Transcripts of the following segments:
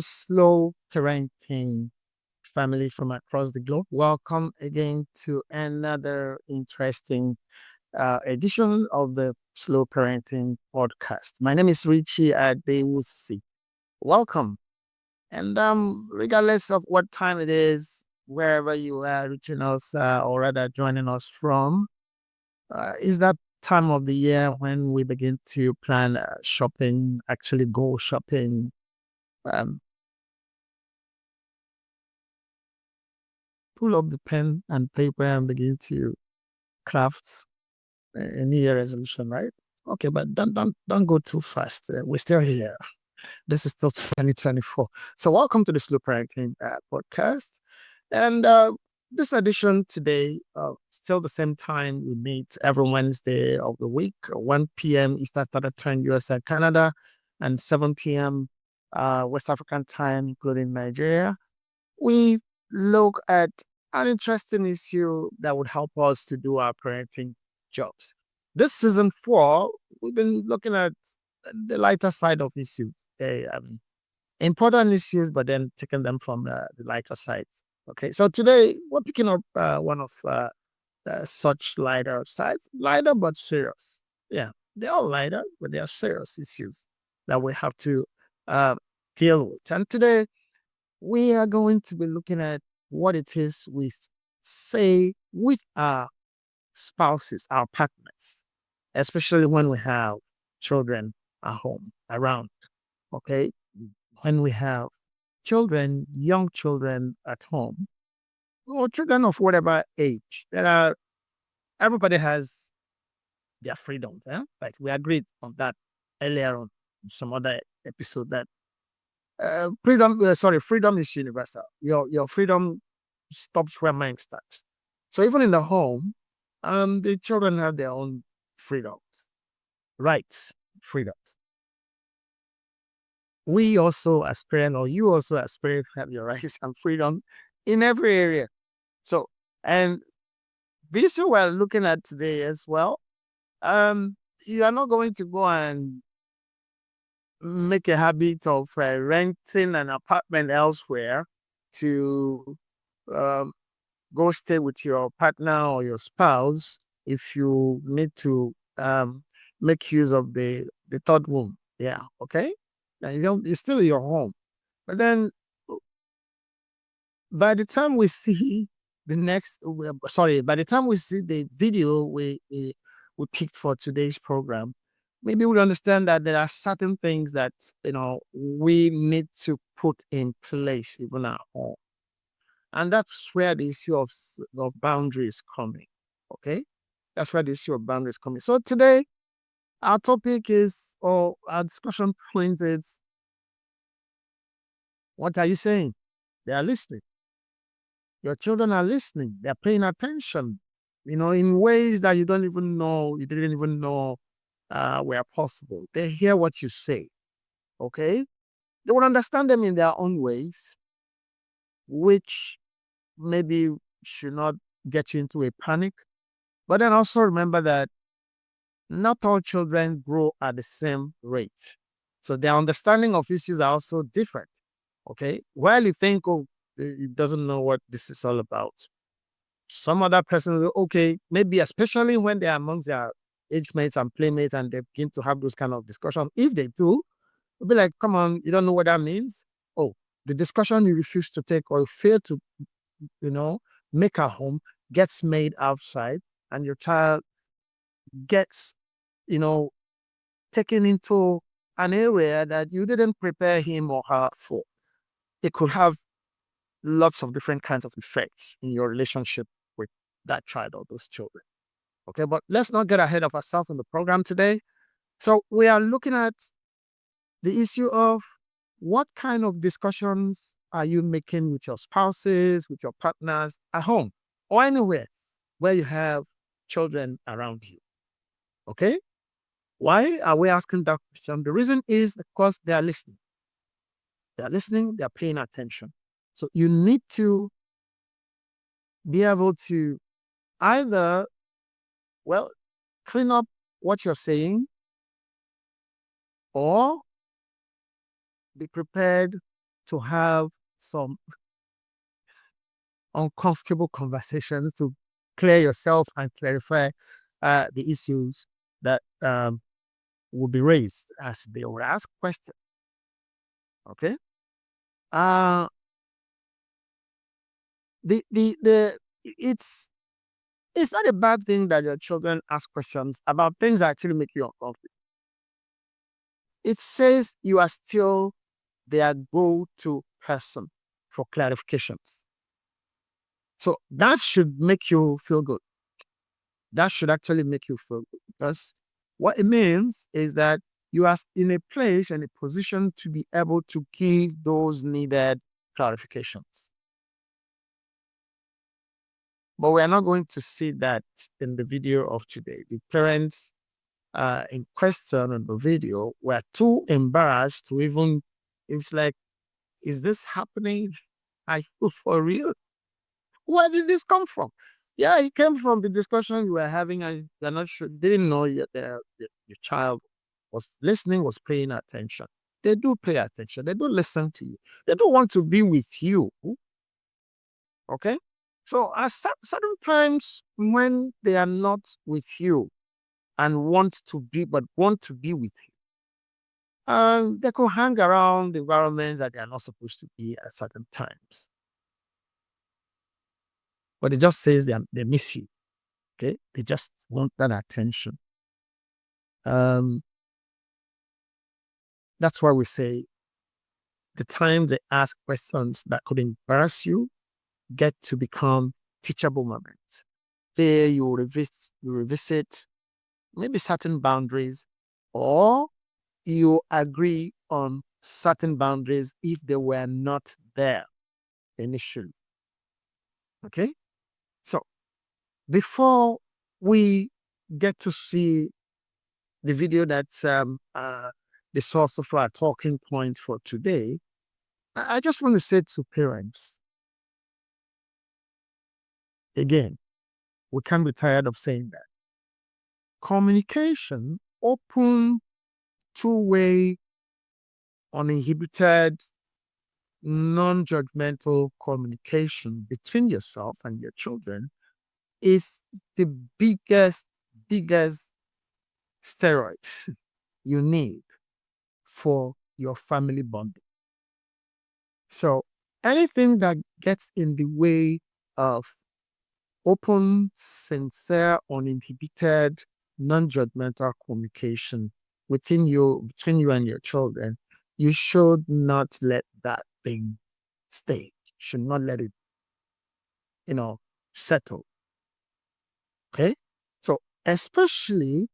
slow parenting family from across the globe. Welcome again to another interesting edition of the Slow Parenting Podcast. My name is Richie Adewusi. Welcome. And regardless of what time it is, wherever you are reaching us or rather joining us from, is that time of the year when we begin to plan shopping, actually go shopping. Um, Pull up the pen and paper and begin to craft a New Year resolution, right? Okay, but don't go too fast. We're still here. This is still 2024. So welcome to the Slow Parenting podcast. And this edition today, still the same time we meet every Wednesday of the week, 1 p.m. Eastern Standard Time, US and Canada, and 7 p.m. West African time, including Nigeria. We look at an interesting issue that would help us to do our parenting jobs. This season 4, we've been looking at the lighter side of issues, important issues, but then taking them from the lighter sides. Okay, so today we're picking up one of such lighter sides, lighter but serious. Yeah, they're all lighter, but they are serious issues that we have to uh, deal with. And today we are going to be looking at what it is we say with our spouses, our partners, especially when we have children at home, around. Okay. When we have children, young children at home, or children of whatever age, everybody has their freedom. Like we agreed on that earlier on, some other episode that freedom is universal. Your freedom stops where mine starts. So even in the home, the children have their own freedoms, rights, freedoms. We also aspire, or you also aspire to have your rights and freedom in every area. So, and this we're looking at today as well. You are not going to go and make a habit of renting an apartment elsewhere to um, go stay with your partner or your spouse if you need to make use of the third room. Yeah, okay. And it's still your home. But then by the time we see by the time we see the video we picked for today's program, maybe we understand that there are certain things that we need to put in place even at home, and that's where the issue of boundaries coming. Okay, that's where the issue of boundaries coming. So today, our topic is, or our discussion point is, what are you saying? They are listening. Your children are listening. They're paying attention, in ways that you didn't even know were possible. They hear what you say. Okay, they will understand them in their own ways, which maybe should not get you into a panic. But then also remember that not all children grow at the same rate. So their understanding of issues are also different. Okay. While you think, oh, he doesn't know what this is all about, some other person will, okay, maybe especially when they're amongst their age mates and playmates and they begin to have those kind of discussions. If they do, it'll be like, come on, you don't know what that means? Oh, the discussion you refuse to take or fail to, make at home gets made outside, and your child gets, you know, taken into an area that you didn't prepare him or her for. It could have lots of different kinds of effects in your relationship with that child or those children. Okay, but let's not get ahead of ourselves in the program today. So we are looking at the issue of what kind of discussions are you making with your spouses, with your partners at home or anywhere where you have children around you. Okay? Why are we asking that question? The reason is because they are listening. They are listening, they are paying attention. So you need to be able to either, well, clean up what you're saying or be prepared to have some uncomfortable conversations to clear yourself and clarify the issues that will be raised as they will ask questions. Okay. Uh the it's not a bad thing that your children ask questions about things that actually make you uncomfortable. It says you are still their go-to person for clarifications. So that should make you feel good. That should actually make you feel good, because what it means is that you are in a place and a position to be able to give those needed clarifications. But we are not going to see that in the video of today. The parents in question in the video were too embarrassed to even, it's like, is this happening? Are you for real? Where did this come from? Yeah, it came from the discussion you were having, and you're not sure, didn't know yet your child was listening, was paying attention. They do pay attention. They do listen to you. They don't want to be with you. Okay? So at certain times when they are not with you and want to be with you, they could hang around environments that they are not supposed to be at certain times. But it just says they miss you. Okay? They just want that attention. That's why we say the time they ask questions that could embarrass you get to become teachable moments. There you revisit maybe certain boundaries, or you agree on certain boundaries if they were not there initially. Okay? So before we get to see the video that's the source of our talking point for today, I just want to say to parents, again, we can't be tired of saying that. Communication, open, two-way, uninhibited, non-judgmental communication between yourself and your children is the biggest steroid you need for your family bonding. So anything that gets in the way of open, sincere, uninhibited, non-judgmental communication between you and your children, you should not let that thing stay. You should not let it, settle. Okay? So especially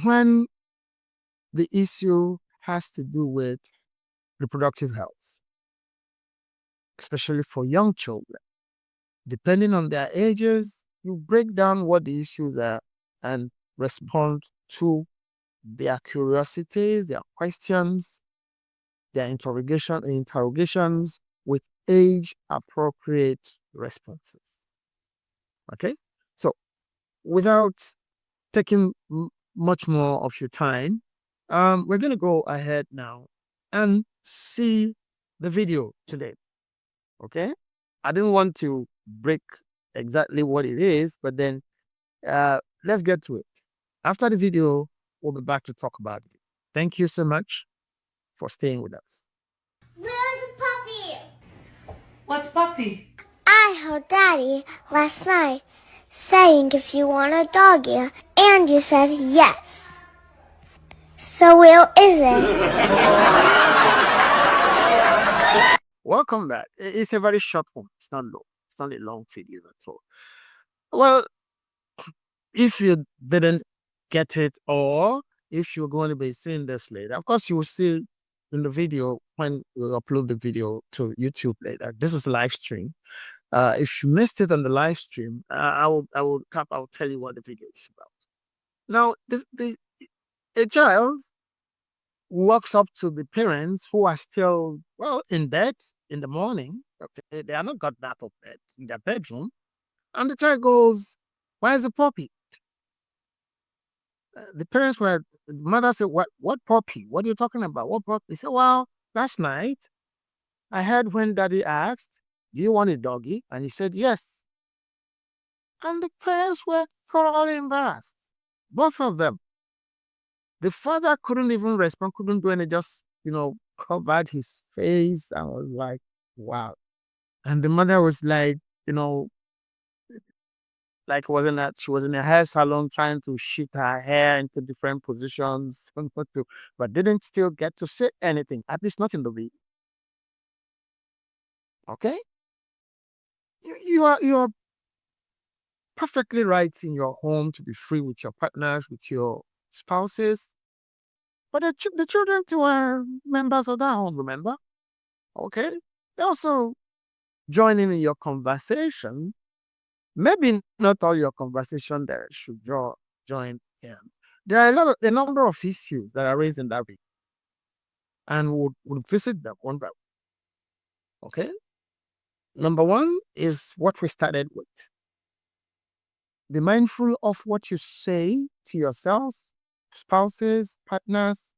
when the issue has to do with reproductive health, especially for young children. Depending on their ages, you break down what the issues are and respond to their curiosities, their questions, their interrogations with age appropriate responses. Okay? So without taking much more of your time, we're going to go ahead now and see the video today. Okay? I didn't want to break exactly what it is, but then let's get to it. After the video, we'll be back to talk about it. Thank you so much for staying with us. Where's the puppy? What puppy? I heard Daddy last night saying if you want a doggy, and you said yes. So where is it? Welcome back. It's a very short one. It's not long. It's not a long video at all. Well, if you didn't get it, or if you're going to be seeing this later, of course you will see in the video when we upload the video to YouTube later. This is live stream. If you missed it on the live stream, I will tell you what the video is about. Now, a child walks up to the parents who are still in bed in the morning. Okay, they are not got out of bed in their bedroom, and the child goes, "Where's the puppy?" The mother said, "What puppy? What are you talking about? What puppy?" He said, "Well, last night I heard when daddy asked, "Do you want a doggy?" And he said, "Yes." And the parents were thoroughly embarrassed. Both of them. The father couldn't even respond, couldn't do anything, just, covered his face. I was like, wow. And the mother was like, you know, like wasn't that she was in a hair salon trying to sheet her hair into different positions, but didn't still get to say anything, at least not in the video. Okay? You are perfectly right in your home to be free with your partners, with your spouses. But the children too are members of that home, remember? Okay? They also join in your conversation. Maybe not all your conversation there should join in. There are a number of issues that are raised in that video, and we'll visit them one by one. Okay? Number one is what we started with. Be mindful of what you say to yourselves, spouses, partners,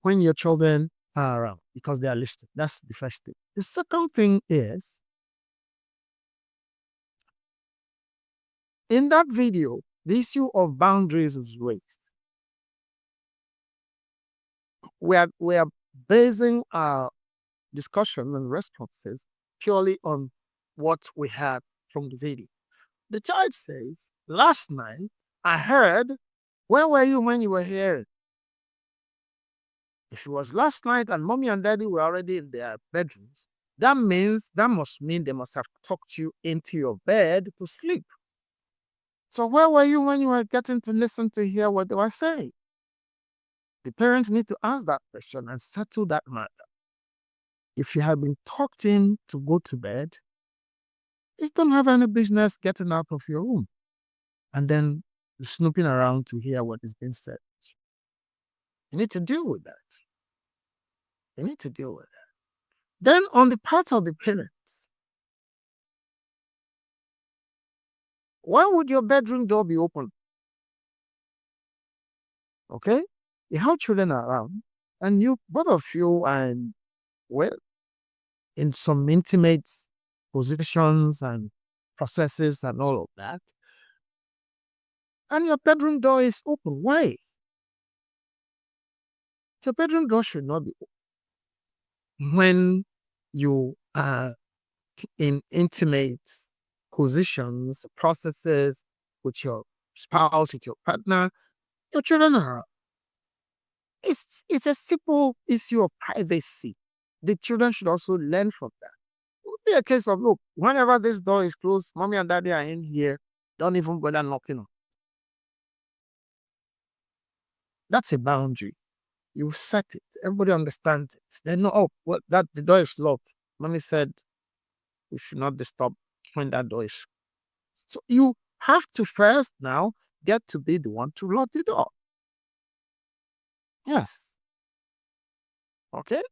when your children are around, because they are listening. That's the first thing. The second thing is, in that video, the issue of boundaries is raised. We are basing our discussion and responses purely on what we had from the video. The child says, "Last night I heard, where were you when you were here?" If it was last night and mommy and daddy were already in their bedrooms, that must mean they must have talked you into your bed to sleep. So where were you when you were getting to listen to hear what they were saying? The parents need to ask that question and settle that matter. If you have been talked in to go to bed, you don't have any business getting out of your room and then snooping around to hear what is being said. You need to deal with that. You need to deal with that. Then on the part of the parents, why would your bedroom door be open? Okay? You have children around, and both of you are well, in some intimate positions and processes and all of that. And your bedroom door is open. Why? Your bedroom door should not be open when you are in intimate positions, processes with your spouse, with your partner. Your children are. It's a simple issue of privacy. The children should also learn from that. It would be a case of, look, whenever this door is closed, mommy and daddy are in here, don't even bother knocking on. That's a boundary. You set it. Everybody understands it. They know, oh, well, that the door is locked. Mommy said we should not disturb when that door is. So you have to first now get to be the one to lock the door. Yes. Okay.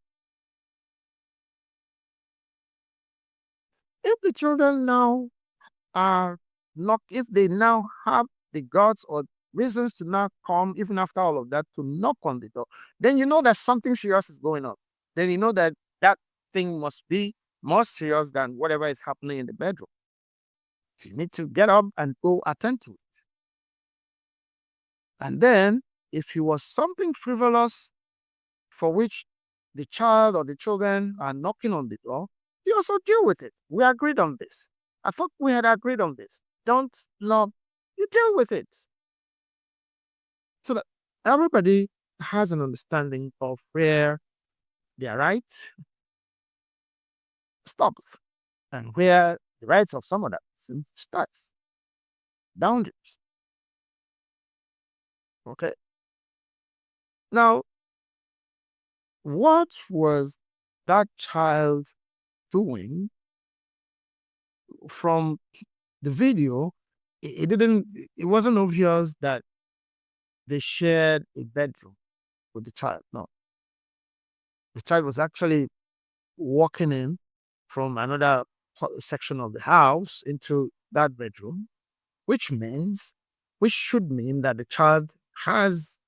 If the children now are not, if they now have the guts or reasons to not come, even after all of that, to knock on the door, then you know that something serious is going on. Then you know that that thing must be more serious than whatever is happening in the bedroom. So you need to get up and go attend to it. And then, if it was something frivolous for which the child or the children are knocking on the door, you also deal with it. We agreed on this. I thought we had agreed on this. Don't love, you deal with it. So that everybody has an understanding of where their right stops and where the rights of some other person starts. Boundaries. Okay. Now, what was that child doing from the video? It wasn't obvious that they shared a bedroom with the child. No. The child was actually walking in from another section of the house into that bedroom, which should mean that the child has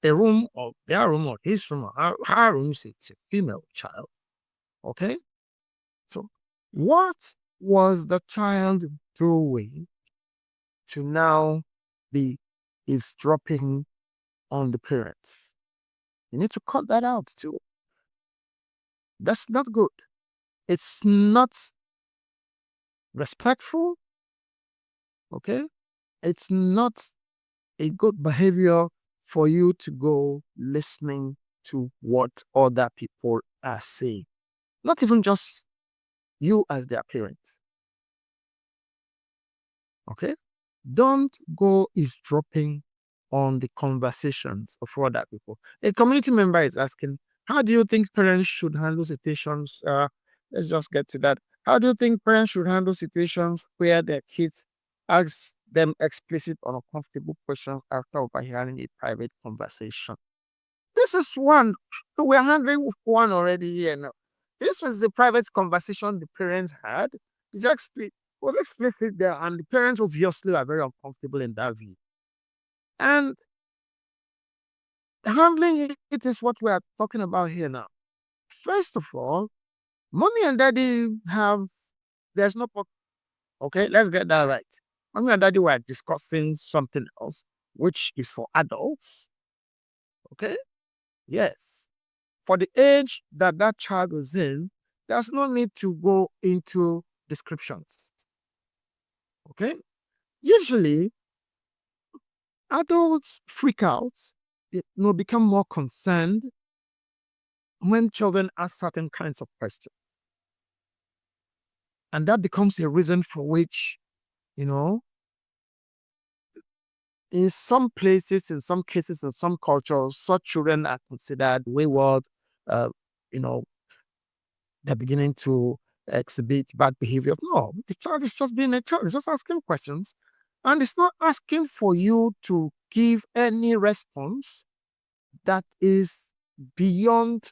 a room or their room or his room or her room. It's a female child. Okay? So, what was the child doing to now be eavesdropping on the parents? You need to cut that out too. That's not good. It's not respectful. Okay? It's not a good behavior for you to go listening to what other people are saying. Not even just you as their parents. Okay? Don't go eavesdropping on the conversations of other people. A community member is asking, how do you think parents should handle situations? Let's just get to that. How do you think parents should handle situations where their kids ask them explicit or uncomfortable questions after overhearing a private conversation? This is one. We're handling one already here now. This was the private conversation the parents had. They just was explicit there, and the parents obviously are very uncomfortable in that view. And handling it is what we are talking about here now. First of all, mommy and daddy have, there's no, okay, let's get that right. Mommy and daddy were discussing something else, which is for adults. Okay, yes. For the age that that child was in, there's no need to go into descriptions. Okay, usually adults freak out, become more concerned when children ask certain kinds of questions. And that becomes a reason for which, you know, in some places, in some cases, in some cultures, such children are considered wayward. Uh, you know, they're beginning to exhibit bad behavior. No, the child is just being a child, it's just asking questions. And it's not asking for you to give any response that is beyond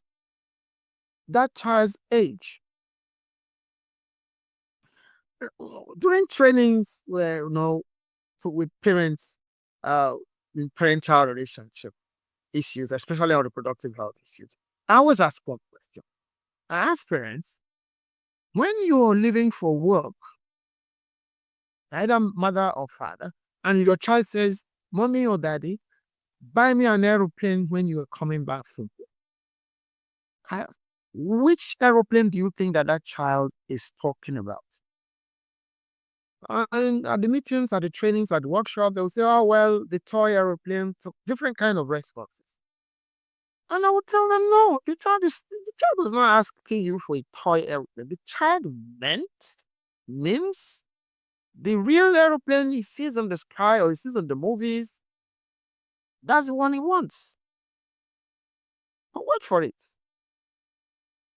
that child's age. During trainings where, with parents, in parent-child relationship issues, especially on reproductive health issues, I always ask one question. I ask parents, when you're leaving for work, either mother or father, and your child says, mommy or daddy, buy me an aeroplane when you are coming back from work. Which aeroplane do you think that that child is talking about? And at the meetings, at the trainings, at the workshop, they'll say, oh, well, the toy aeroplane, so different kind of responses. And I would tell them, no, the child is not asking you for a toy aeroplane. The child means the real aeroplane he sees in the sky or he sees in the movies. That's the one he wants. But wait for it.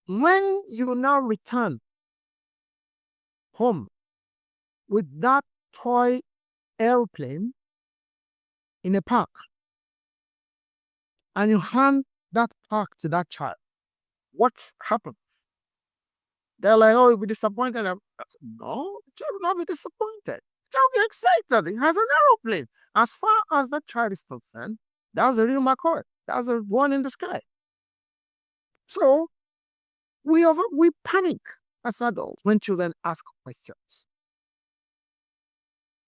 When you now return home with that toy airplane in a park and you hand that park to that child, what happens? They're like, oh, you'll be disappointed. No, the child will not be disappointed. The child will be excited. He has an aeroplane. As far as that child is concerned, that's the real McCoy. That's the one in the sky. So we panic as adults when children ask questions.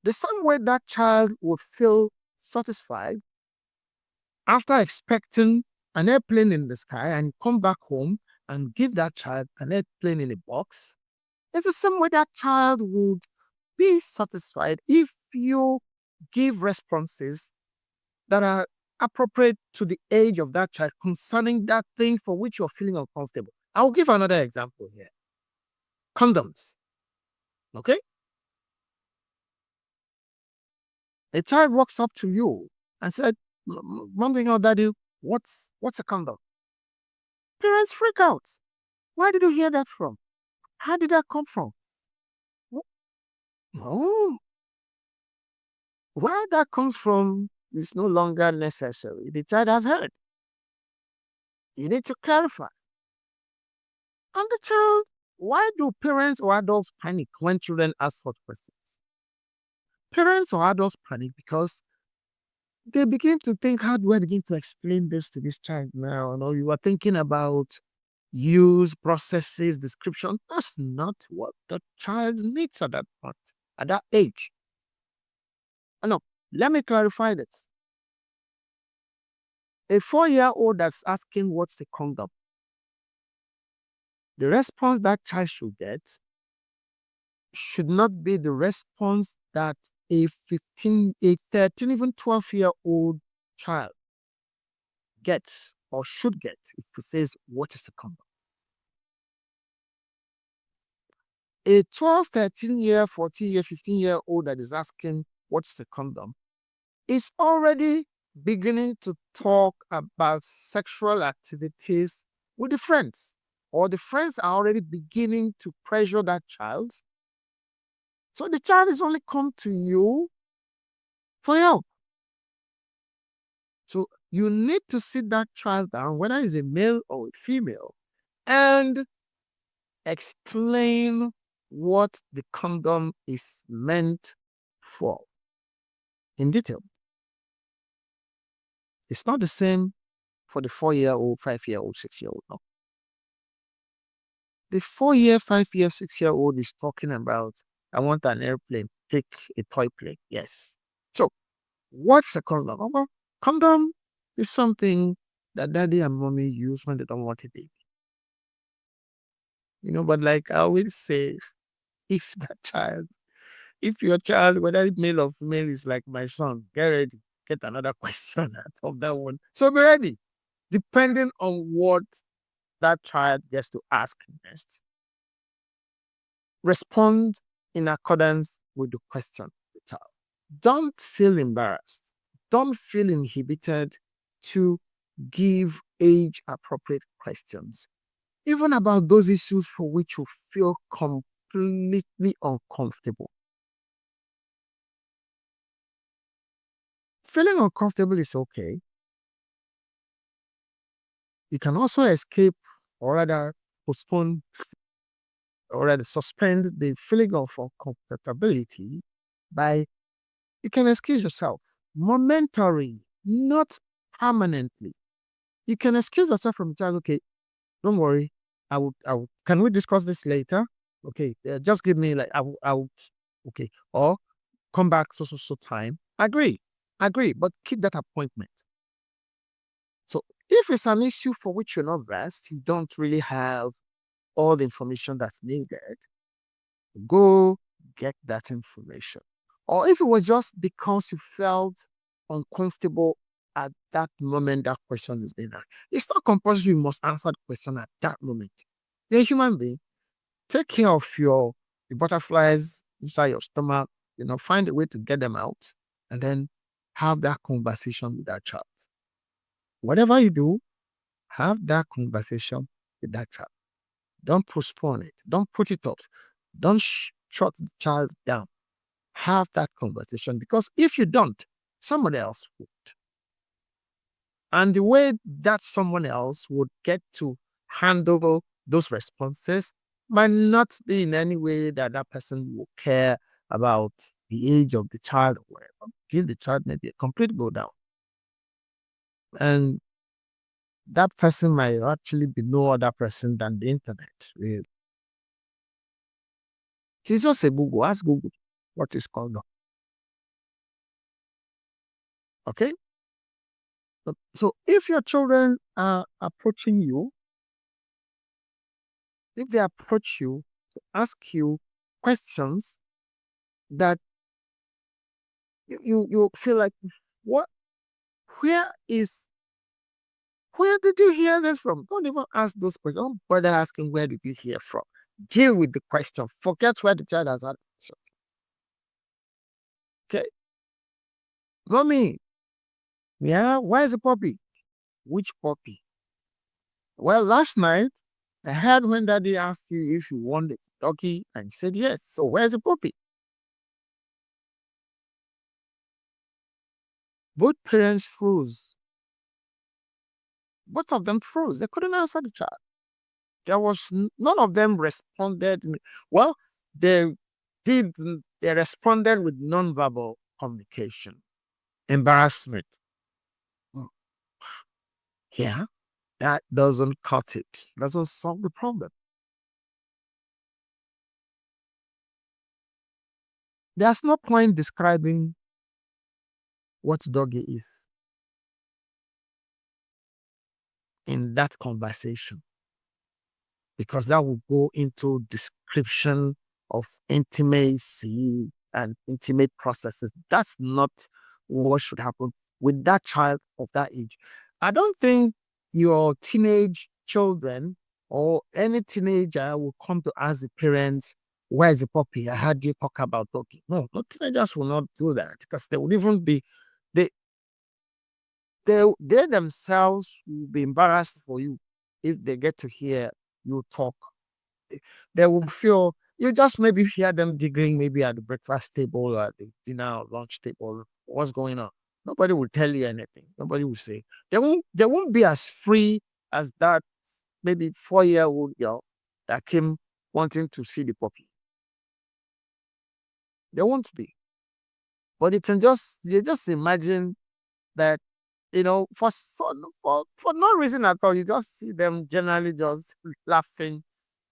The same way that child would feel satisfied after expecting an airplane in the sky and come back home and give that child an airplane in a box, it's the same way that child would be satisfied if you give responses that are appropriate to the age of that child concerning that thing for which you're feeling uncomfortable. I'll give another example here. Condoms. Okay? A child walks up to you and said, mommy or daddy, what's a condom? Parents freak out. Where did you hear that from? How did that come from? No. Where that comes from is no longer necessary. The child has heard. You need to clarify. And the child, why do parents or adults panic when children ask such questions? Parents or adults panic because they begin to think, how do I begin to explain this to this child now? You are thinking about use, processes, description. That's not what the child needs at that point, at that age. No, let me clarify this. A 4-year-old that's asking what's the condom, the response that child should get should not be the response that a 15, a 13, even 12-year-old child gets or should get if he says, what is the condom? A 12, 13-year, 14-year, 15-year-old that is asking, what's the condom, is already beginning to talk about sexual activities with the friends, or the friends are already beginning to pressure that child. So the child is only come to you for help. So you need to sit that child down, whether it's a male or a female, and explain what the condom is meant for in detail. It's not the same for the 4-year-old, 5-year-old, 6-year-old. No. The 4-year, 5-year, 6-year-old is talking about, I want an airplane, take a toy plane. Yes. So, what's a condom? Well, condom is something that daddy and mommy use when they don't want a baby. But like I always say, if your child, whether male or female, is like my son, get ready, get another question out of that one. So be ready, depending on what that child gets to ask next. Respond in accordance with the question of the child. Don't feel embarrassed. Don't feel inhibited to give age appropriate questions, even about those issues for which you feel completely uncomfortable. Feeling uncomfortable is okay. You can also escape, or rather postpone, or rather suspend the feeling of uncomfortability by, you can excuse yourself momentarily, not permanently. You can excuse yourself from the child. Okay, don't worry. Can we discuss this later? Okay, just give me like, okay, or come back so time. Agree, but keep that appointment. So if it's an issue for which you're not versed, you don't really have all the information that's needed, go get that information. Or if it was just because you felt uncomfortable at that moment that question is being asked, it's not compulsory you must answer the question at that moment. You're a human being. Take care of the butterflies inside your stomach, find a way to get them out, and then have that conversation with that child. Whatever you do, have that conversation with that child. Don't postpone it. Don't put it off. Don't shut the child down. Have that conversation, because if you don't, somebody else would. And the way that someone else would get to handle those responses might not be in any way that that person will care about the age of the child or whatever. Give the child maybe a complete go down. And that person might actually be no other person than the internet. Really. He's just a Google. Ask Google what is called. Okay? So if your children are approaching you, if they approach you to ask you questions that you feel like, what, where did you hear this from? Don't even ask those questions. Don't bother asking where did you hear from. Deal with the question. Forget where the child has had. Okay. Mommy, yeah, where's the puppy? Which puppy? Well, last night I heard when daddy asked you if you wanted a doggy and you said yes. So where's the puppy? Both parents froze. Both of them froze. They couldn't answer the child. There was none of them responded. Well, they did. They responded with nonverbal communication. Embarrassment. Oh, yeah. That doesn't cut it. Doesn't solve the problem. There's no point describing what doggy is in that conversation, because that will go into description of intimacy and intimate processes. That's not what should happen with that child of that age. I don't think your teenage children or any teenager will come to ask the parents, "Where's the puppy? I heard you talk about doggy." No, no teenagers will not do that, because they would even be they they themselves will be embarrassed for you if they get to hear you talk. They will feel, you just maybe hear them giggling maybe at the breakfast table or at the dinner or lunch table. What's going on? Nobody will tell you anything. Nobody will say. They won't be as free as that maybe 4-year-old girl that came wanting to see the puppy. They won't be. But you just imagine that, for no reason at all, you just see them generally just laughing.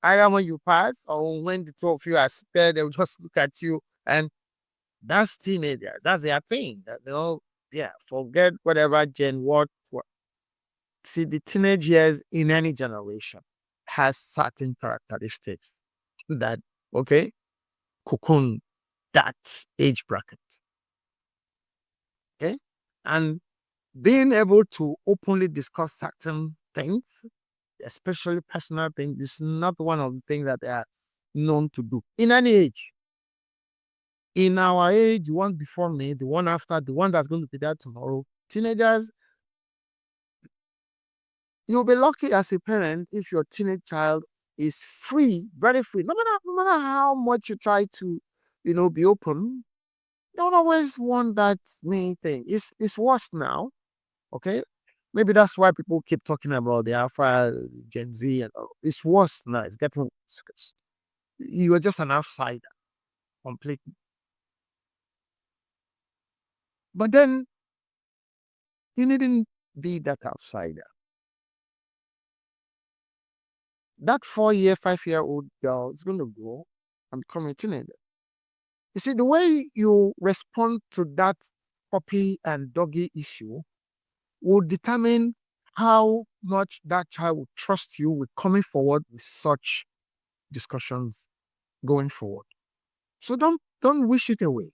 Either when you pass or when the two of you are there, they'll just look at you, and that's teenagers. That's their thing. Yeah, forget whatever gen what. See, the teenage years in any generation has certain characteristics that, okay, cocoon that age bracket. Okay. And being able to openly discuss certain things, especially personal things, is not one of the things that they are known to do in any age. In our age, the one before me, the one after, the one that's going to be there tomorrow, teenagers, you'll be lucky as a parent if your teenage child is free, very free. No matter how much you try to, be open, they don't always want that main thing. It's worse now. Okay. Maybe that's why people keep talking about the Alpha, Gen Z, and all. It's worse now. It's getting worse because you are just an outsider completely. But then you needn't be that outsider. That 4-year, 5-year-old girl is going to grow and become a teenager. You see, the way you respond to that puppy and doggy issue will determine how much that child will trust you with coming forward with such discussions going forward. So don't wish it away.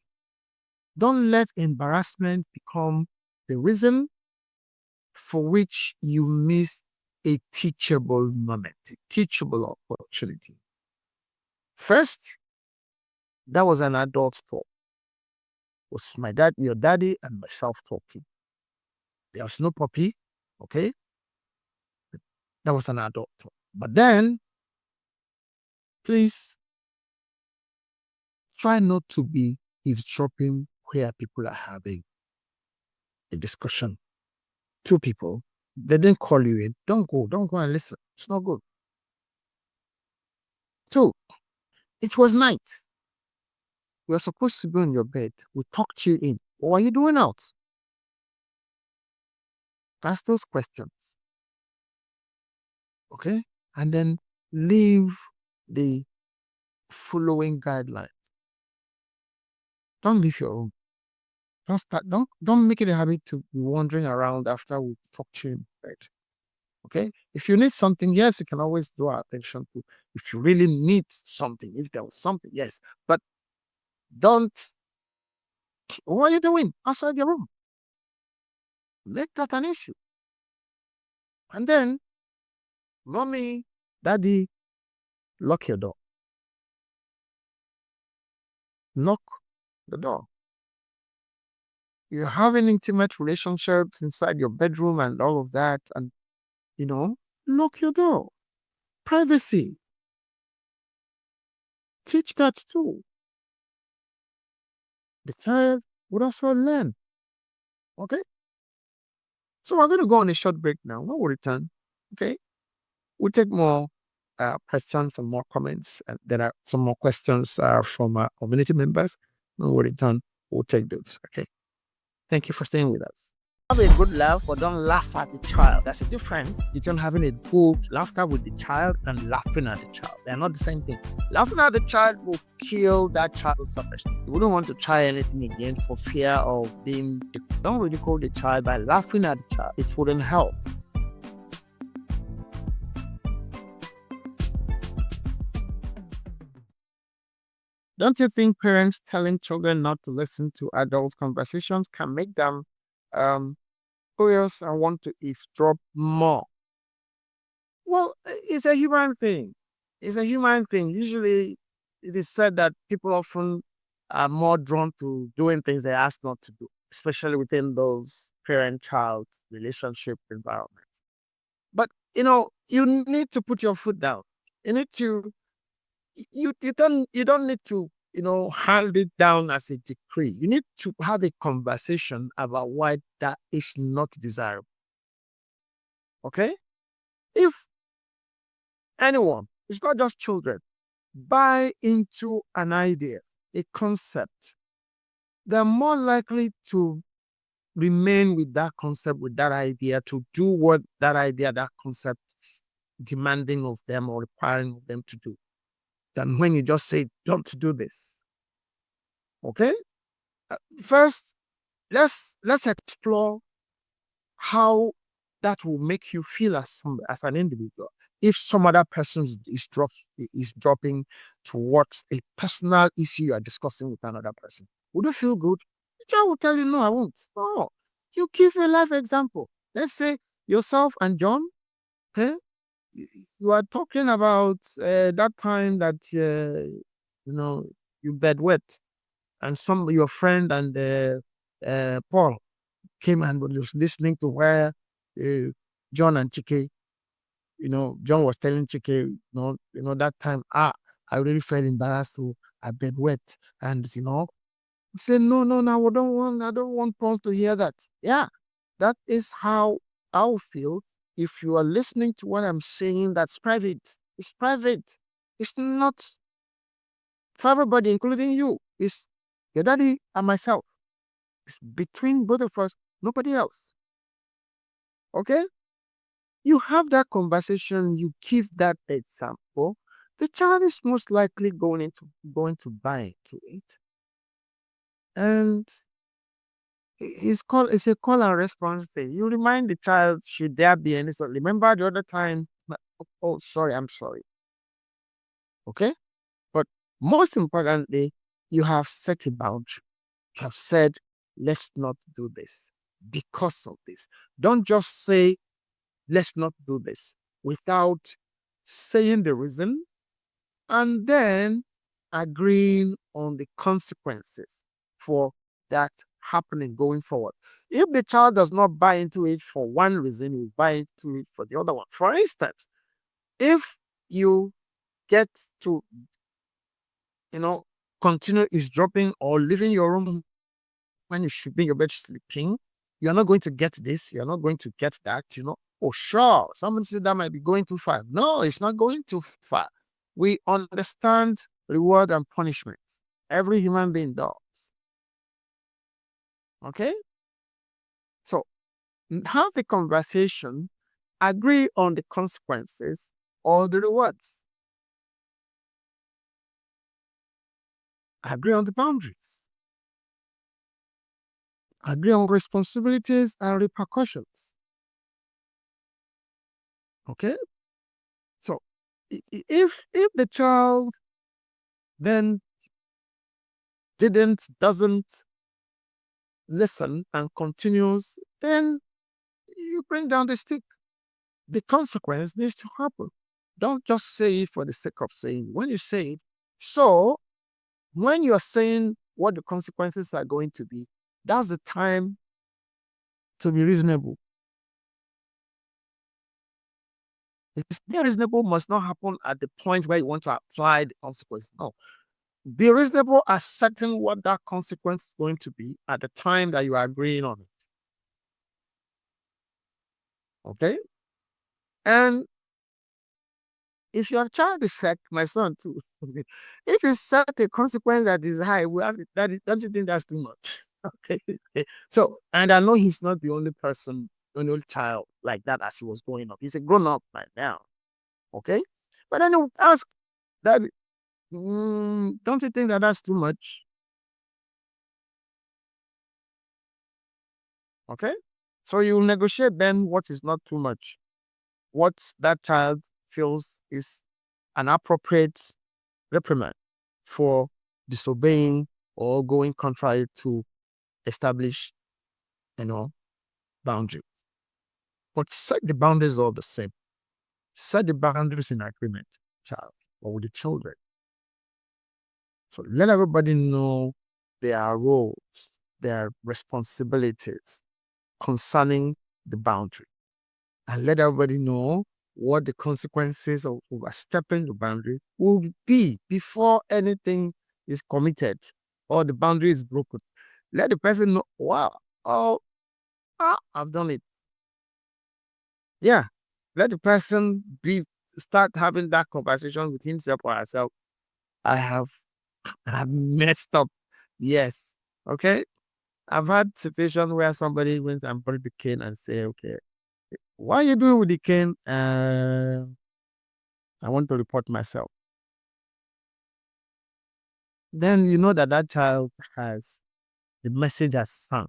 Don't let embarrassment become the reason for which you miss a teachable moment, a teachable opportunity. First, that was an adult talk. It was my dad, your daddy, and myself talking. There was no puppy, okay? That was an adult talk. But then, please try not to be eavesdropping where people are having a discussion. Two people, they didn't call you in. Don't go and listen. It's not good. Two, it was night. We were supposed to be in your bed. We talked you in. What are you doing out? Ask those questions. Okay? And then leave the following guidelines. Don't leave your room. Don't make it a habit to be wandering around after we talk to you in bed. Okay? If you need something, yes, you can always draw our attention to. If you really need something, if there was something, yes. But don't, what are you doing outside your room? Make that an issue. And then, mommy, daddy, lock your door. Knock the door. You're having intimate relationships inside your bedroom and all of that. And, lock your door. Privacy. Teach that too. The child would also learn. Okay? So we're going to go on a short break now. When we return, okay, we'll take more questions and more comments. And there are some more questions from our community members. When we return, we'll take those. Okay. Thank you for staying with us. Have a good laugh, but don't laugh at the child. There's a difference between having a good laughter with the child and laughing at the child. They're not the same thing. Laughing at the child will kill that child's self-esteem. You wouldn't want to try anything again for fear of being. Don't ridicule the child by laughing at the child. It wouldn't help. Don't you think parents telling children not to listen to adult conversations can make them curious and want to eavesdrop more? Well, it's a human thing. It's a human thing. Usually, it is said that people often are more drawn to doing things they ask not to do, especially within those parent-child relationship environments. But you need to put your foot down. You need to you don't need to hand it down as a decree. You need to have a conversation about why that is not desirable. Okay? If anyone, it's not just children, buy into an idea, a concept, they're more likely to remain with that concept, with that idea, to do what that idea, that concept is demanding of them or requiring of them to do, than when you just say, don't do this. Okay? First, let's explore how that will make you feel as an individual. If some other person is dropping towards a personal issue you are discussing with another person, would you feel good? The child will tell you, no, I won't. No, you give a life example. Let's say yourself and John, okay? You are talking about that time that you bedwet, and your friend and Paul came and was listening to where John and Chike, John was telling Chike, that time, I really felt embarrassed, so I bed wet. And, he said, no, I don't want Paul to hear that. Yeah, that is how I'll feel if you are listening to what I'm saying. That's private. It's private. It's not for everybody, including you. It's your daddy and myself. It's between both of us, nobody else. Okay? You have that conversation, you give that example, the child is most likely going to buy into it. And it's a call and response thing. You remind the child, should there be any sort. Remember the other time, oh sorry, I'm sorry. Okay? But most importantly, you have set a boundary. You have said, let's not do this because of this. Don't just say, let's not do this without saying the reason and then agreeing on the consequences for that happening going forward. If the child does not buy into it for one reason, you buy into it for the other one. For instance, if you get to, continue eavesdropping or leaving your room when you should be in your bed sleeping, you're not going to get this, you're not going to get that, Oh, sure, somebody said that might be going too far. No, it's not going too far. We understand reward and punishment. Every human being does. Okay? So, have the conversation, agree on the consequences or the rewards. Agree on the boundaries. Agree on responsibilities and repercussions. Okay? So, if the child then doesn't listen and continues, then you bring down the stick. The consequence needs to happen. Don't just say it for the sake of saying it. When you say it, so when you're saying what the consequences are going to be, that's the time to be reasonable. Being reasonable must not happen at the point where you want to apply the consequence. No. Be reasonable, accepting what that consequence is going to be at the time that you are agreeing on it. Okay? And if your child is like my son too, if you set a consequence that is high, don't you think that's too much? Okay. So, and I know he's not the only person, the only child like that as he was growing up. He's a grown up man now. Okay. But then you ask that, don't you think that that's too much? Okay. So you negotiate then what is not too much, what that child feels is an appropriate reprimand for disobeying or going contrary to establish, you know, boundaries. But set the boundaries all the same. Set the boundaries in agreement, child, or with the children. So let everybody know their roles, their responsibilities concerning the boundary. And let everybody know what the consequences of overstepping the boundary will be before anything is committed or the boundary is broken. Let the person know, wow, oh, I've done it. Yeah. Let the person start having that conversation with himself or herself. I have messed up. Yes. Okay. I've had situations where somebody went and brought the cane and say, okay, what are you doing with the cane? I want to report myself. Then you know that that child has the message has sunk.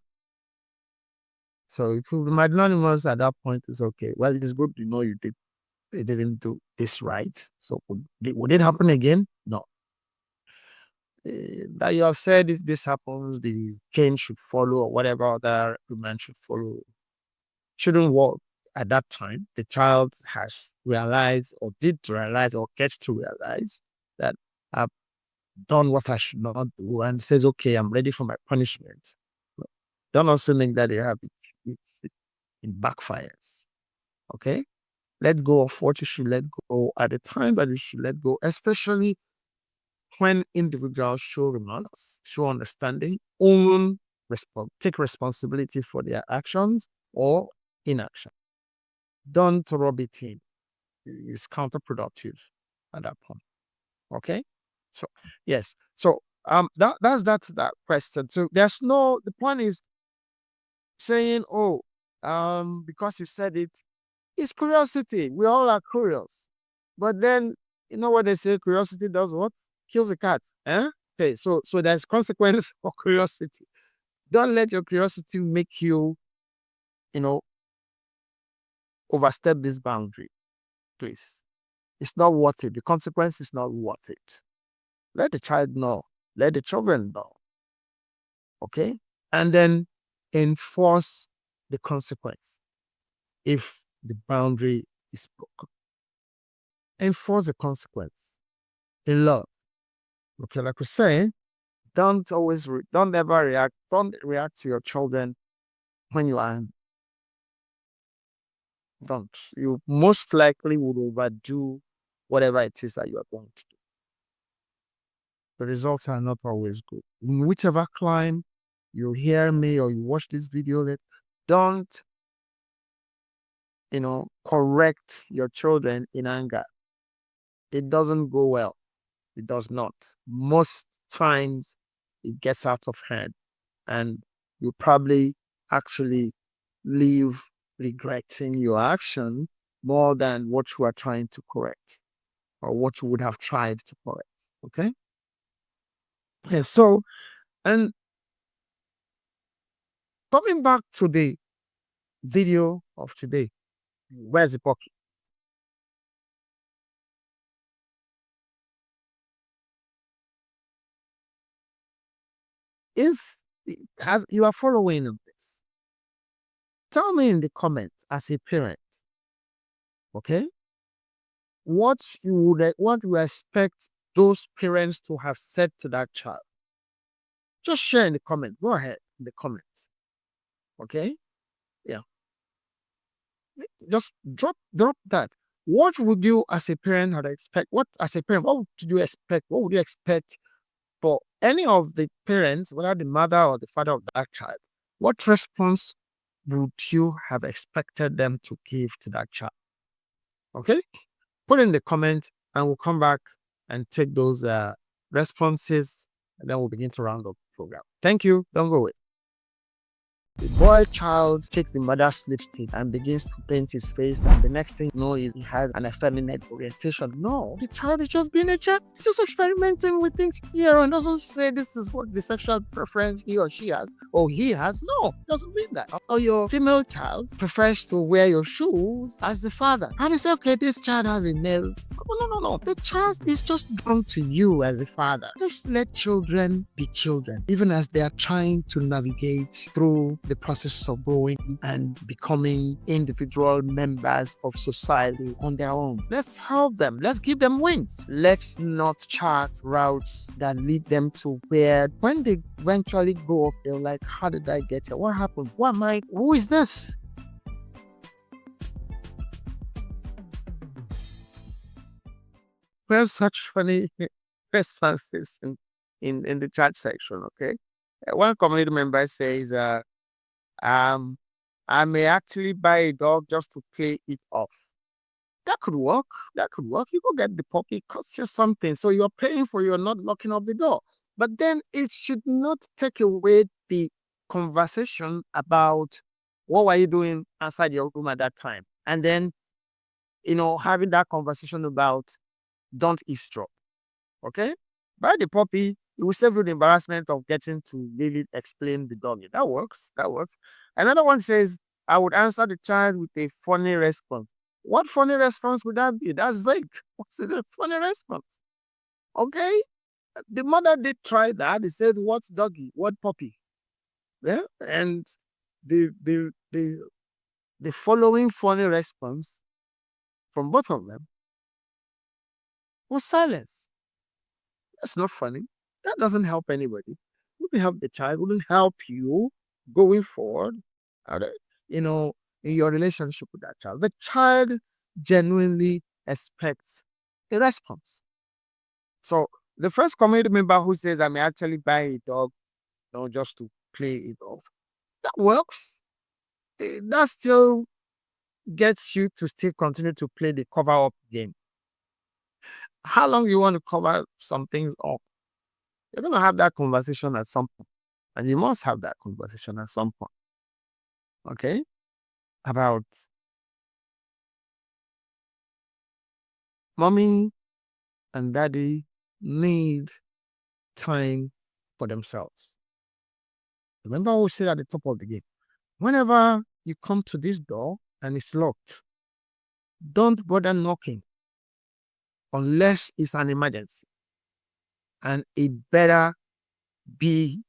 So if you might not anonymous at that point, it's okay. Well, it is good to know they didn't do this right. So would it happen again? No. That you have said if this happens, the cane should follow or whatever other reprimand should follow. Shouldn't work at that time. The child has realized or did realize or gets to realize that I've done what I should not do and says, okay, I'm ready for my punishment. Don't also think that it backfires. Okay? Let go of what you should let go at the time that you should let go, especially when individuals show remorse, show understanding, take responsibility for their actions or inaction. Don't rub it in. It's counterproductive at that point. Okay? So yes. So that's that question. So the point is saying, oh, because you said it, it's curiosity. We all are curious. But then you know what they say, curiosity does what? Kills a cat. Eh? Okay, so there's consequence for curiosity. Don't let your curiosity make you, you know, overstep this boundary, please. It's not worth it. The consequence is not worth it. Let the child know. Let the children know. Okay? And then enforce the consequence if the boundary is broken. Enforce the consequence in love. Okay, like we say, don't ever react. Don't react to your children when you are angry. Don't. You most likely would overdo whatever it is that you are going to do. The results are not always good. In whichever climb you hear me or you watch this video, don't, correct your children in anger. It doesn't go well. It does not. Most times it gets out of hand and you probably actually leave regretting your action more than what you are trying to correct or what you would have tried to correct. Okay. Yeah, so, and coming back to the video of today, where's the pocket? If you are following this, tell me in the comments as a parent, okay, what you expect those parents to have said to that child. Just share in the comment. Go ahead in the comments. Okay? Yeah. Just drop that. What would you as a parent had expect? What as a parent, what would you expect? What would you expect for any of the parents, whether the mother or the father of that child? What response would you have expected them to give to that child? Okay? Put in the comment and we'll come back and take those responses and then we'll begin to round up the program. Thank you. Don't go away. The boy child takes the mother's lipstick and begins to paint his face, and the next thing you know is he has an effeminate orientation. No, the child is just being a child. He's just experimenting with things here and doesn't say this is what the sexual preference he or she has or he has. No, it doesn't mean that. Or your female child prefers to wear your shoes as the father. And it's okay, this child has a nail. No. The child is just drawn to you as a father. Just let children be children, even as they are trying to navigate through the process of growing and becoming individual members of society on their own. Let's help them. Let's give them wings. Let's not chart routes that lead them to where when they eventually grow up, they're like, how did I get here? What happened? What am I? Who is this? We have such funny responses in the chat section, okay? One community member says, I may actually buy a dog just to play it off. That could work. You go get the puppy, it costs you something. So you're paying for, you're not locking up the door. But then it should not take away the conversation about what were you doing outside your room at that time. And then, having that conversation about don't eavesdrop. Okay? Buy the puppy, it will save you the embarrassment of getting to really explain the doggy. That works. Another one says, I would answer the child with a funny response. What funny response would that be? That's vague. What's the funny response? Okay? The mother did try that. They said, what doggy? What puppy? Yeah? And the following funny response from both of them was silence. That's not funny. That doesn't help anybody. Wouldn't help the child, wouldn't help you going forward, in your relationship with that child. The child genuinely expects a response. So the first community member who says, I may actually buy a dog, just to play it off, that works. That still gets you to still continue to play the cover up game. How long you want to cover some things up? You're going to have that conversation at some point. And you must have that conversation at some point. Okay? About mommy and daddy need time for themselves. Remember what we said at the top of the game. Whenever you come to this door and it's locked, don't bother knocking unless it's an emergency. And it better be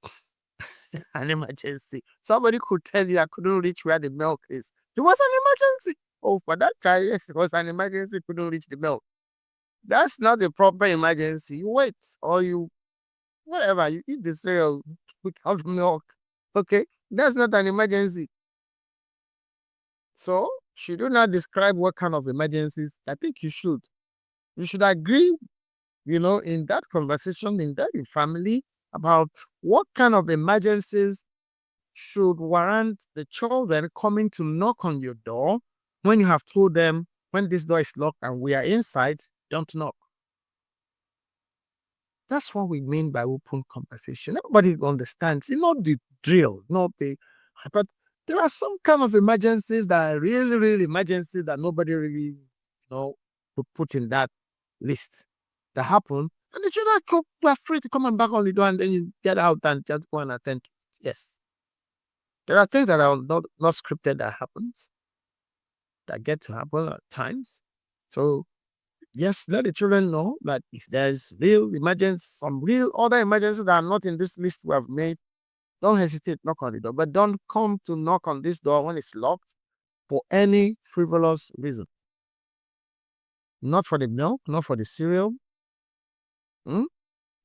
an emergency. Somebody could tell you I couldn't reach where the milk is. It was an emergency. Oh, for that child, yes, it was an emergency, couldn't reach the milk. That's not a proper emergency. You wait, or you eat the cereal without milk. Okay, that's not an emergency. So, should you not describe what kind of emergencies? I think you should. You should agree, in that conversation, in that family, about what kind of emergencies should warrant the children coming to knock on your door when you have told them, when this door is locked and we are inside, don't knock. That's what we mean by open conversation. Everybody understands. It's not the drill, but there are some kind of emergencies that are really, really emergencies that nobody really, would put in that list that happen. And the children were free to come and back on the door, and then you get out and just go and attend to it. Yes. There are things that are not scripted that happens, that get to happen at times. So, yes, let the children know that if there's real emergency, some real other emergencies that are not in this list we have made, don't hesitate, knock on the door. But don't come to knock on this door when it's locked for any frivolous reason. Not for the milk, not for the cereal.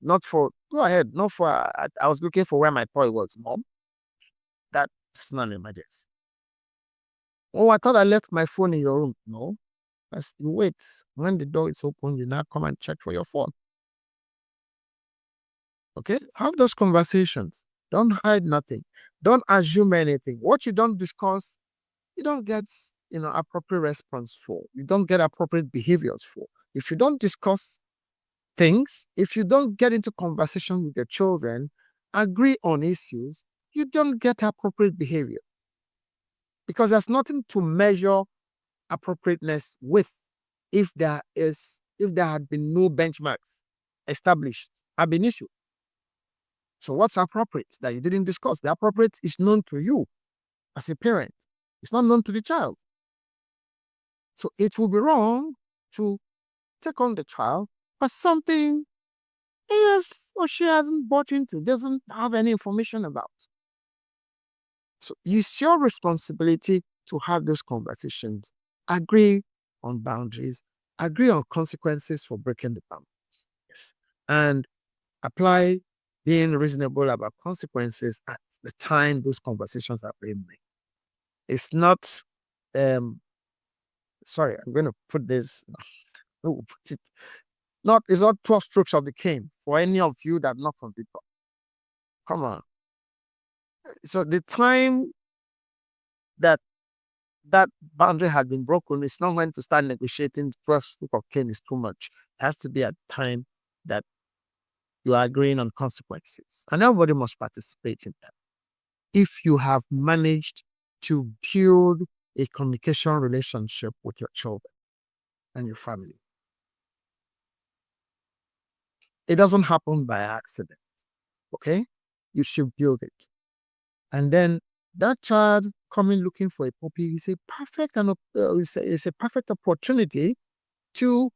Not for, go ahead, not for, I was looking for where my toy was, Mom. That's not an emergency. Oh, I thought I left my phone in your room. No. You wait. When the door is open, you now come and check for your phone. Okay? Have those conversations. Don't hide nothing. Don't assume anything. What you don't discuss, you don't get, appropriate response for. You don't get appropriate behaviors for. If you don't discuss things, if you don't get into conversation with your children, agree on issues, you don't get appropriate behavior, because there's nothing to measure appropriateness with if there had been no benchmarks established, ab initio. So what's appropriate that you didn't discuss? The appropriate is known to you as a parent. It's not known to the child. So it will be wrong to take on the child for something he has or she hasn't bought into, doesn't have any information about. So it's your responsibility to have those conversations, agree on boundaries, agree on consequences for breaking the boundaries. Yes. And apply being reasonable about consequences at the time those conversations are being made. It's not, sorry, I'm going to put this, it's not 12 strokes of the cane for any of you that knock on the door. Come on. So the time that boundary had been broken, it's not going to start negotiating 12 strokes of cane is too much. It has to be at time that you are agreeing on consequences. And everybody must participate in that. If you have managed to build a communication relationship with your children and your family, it doesn't happen by accident. Okay? You should build it. And then that child coming looking for a puppy is a perfect opportunity to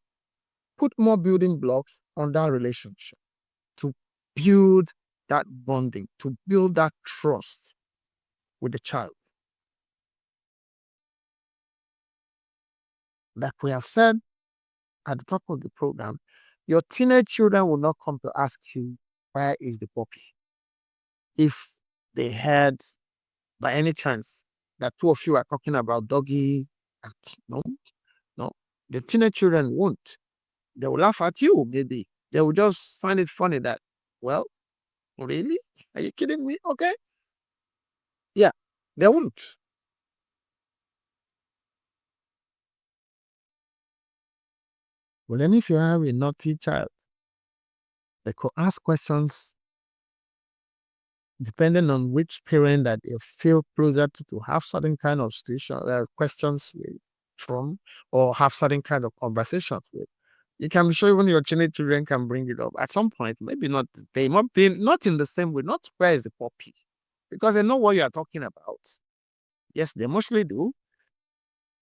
put more building blocks on that relationship, to build that bonding, to build that trust with the child. Like we have said at the top of the program, your teenage children will not come to ask you, where is the puppy? If they had, by any chance, that two of you are talking about doggy, no, no, the teenage children won't. They will laugh at you, maybe. They will just find it funny that, well, really? Are you kidding me? Okay. Yeah, they won't. Well, then if you have a naughty child, they could ask questions depending on which parent that they feel closer to have certain kind of situation, questions with from, or have certain kind of conversations with. You can be sure even your teenage children can bring it up at some point. Maybe not, they might be not in the same way, not where is the puppy, because they know what you are talking about. Yes, they mostly do.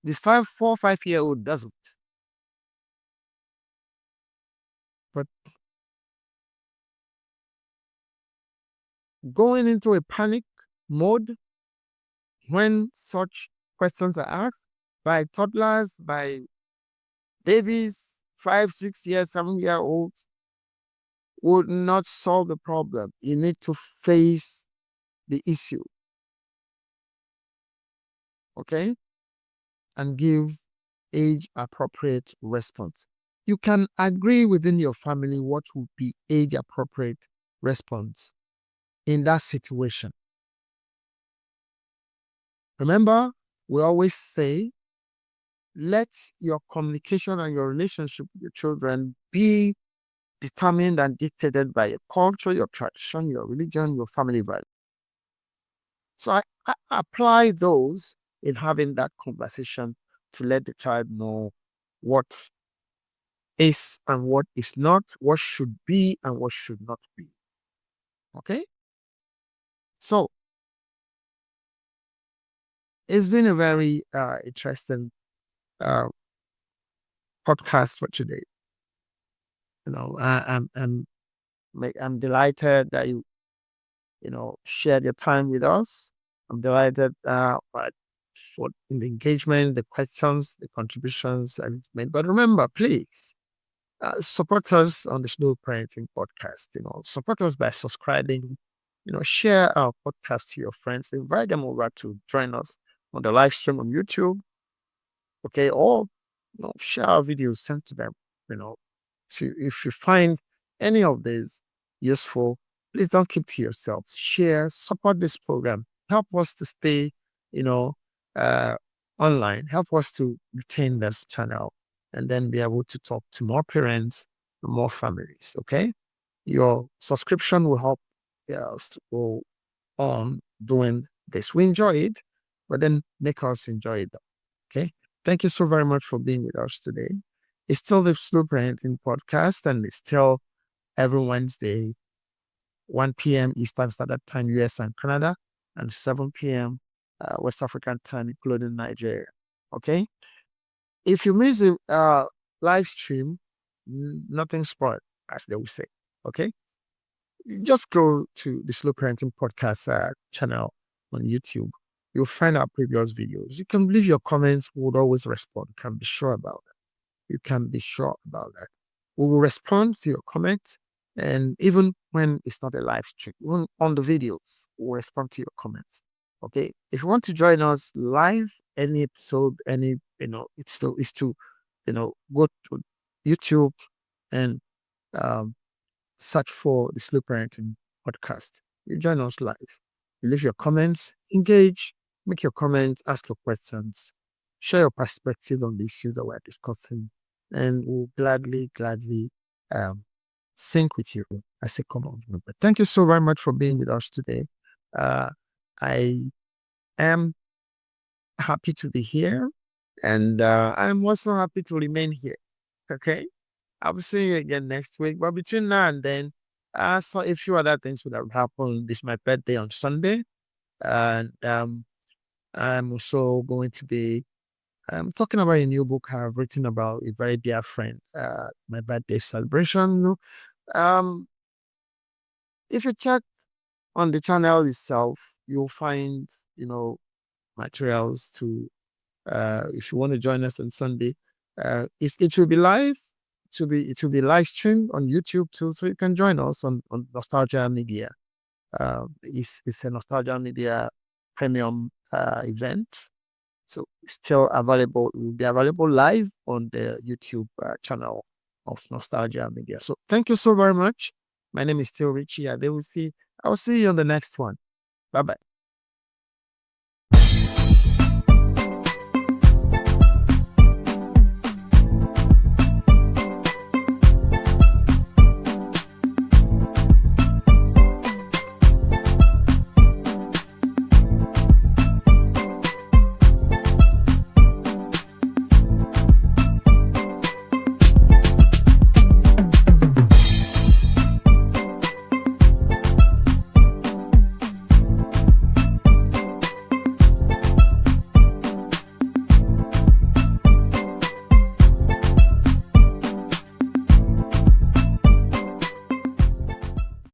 The 5 year old doesn't. But going into a panic mode when such questions are asked by toddlers, by babies, 5, 6 years, 7 year olds, would not solve the problem. You need to face the issue, okay? And give age appropriate response. You can agree within your family what would be age appropriate response in that situation. Remember, we always say, let your communication and your relationship with your children be determined and dictated by your culture, your tradition, your religion, your family value. So I apply those in having that conversation to let the child know what is and what is not, what should be and what should not be. Okay? So it's been a very interesting uh, podcast for today. I'm delighted that you shared your time with us. I'm delighted for the engagement, the questions, the contributions that you've made. But remember, please support us on the Slow Parenting Podcast. Support us by subscribing. Share our podcast to your friends. Invite them over to join us on the live stream on YouTube. Okay, or share our videos, send to them. So if you find any of these useful, please don't keep to yourself. Share, support this program. Help us to stay, uh, online. Help us to retain this channel and then be able to talk to more parents, more families. Okay, your subscription will help us to go on doing this. We enjoy it, but then make us enjoy it. Okay. Thank you so very much for being with us today. It's still the Slow Parenting Podcast, and it's still every Wednesday, 1 p.m. Eastern Standard Time, US and Canada, and 7 p.m. West African time, including Nigeria. Okay. If you miss the live stream, nothing spoiled, as they will say. Okay. Just go to the Slow Parenting Podcast channel on YouTube. You'll find our previous videos. You can leave your comments. We would always respond. You can be sure about that. You can be sure about that. We will respond to your comments. And even when it's not a live stream, even on the videos, we'll respond to your comments. Okay. If you want to join us live, any episode, it's to, go to YouTube and search for the Slow Parenting Podcast. You join us live. You leave your comments, engage, make your comments, ask your questions, share your perspective on the issues that we're discussing, and we'll gladly sync with you as a common member. Thank you so very much for being with us today. I am happy to be here, and I'm also happy to remain here. Okay. I'll be seeing you again next week. But between now and then, so a few other things would have happened. This is my birthday on Sunday. And I'm also going to be talking about a new book I've written about a very dear friend, my birthday celebration. If you check on the channel itself, you'll find, materials to, if you want to join us on Sunday. It will be live. It will be live streamed on YouTube too, so you can join us on Nostalgia Media. It's a Nostalgia Media premium event, so it's still available. It will be available live on the YouTube channel of Nostalgia Media. So thank you so very much. My name is still Richie Adewusi. I will see you on the next one. Bye bye.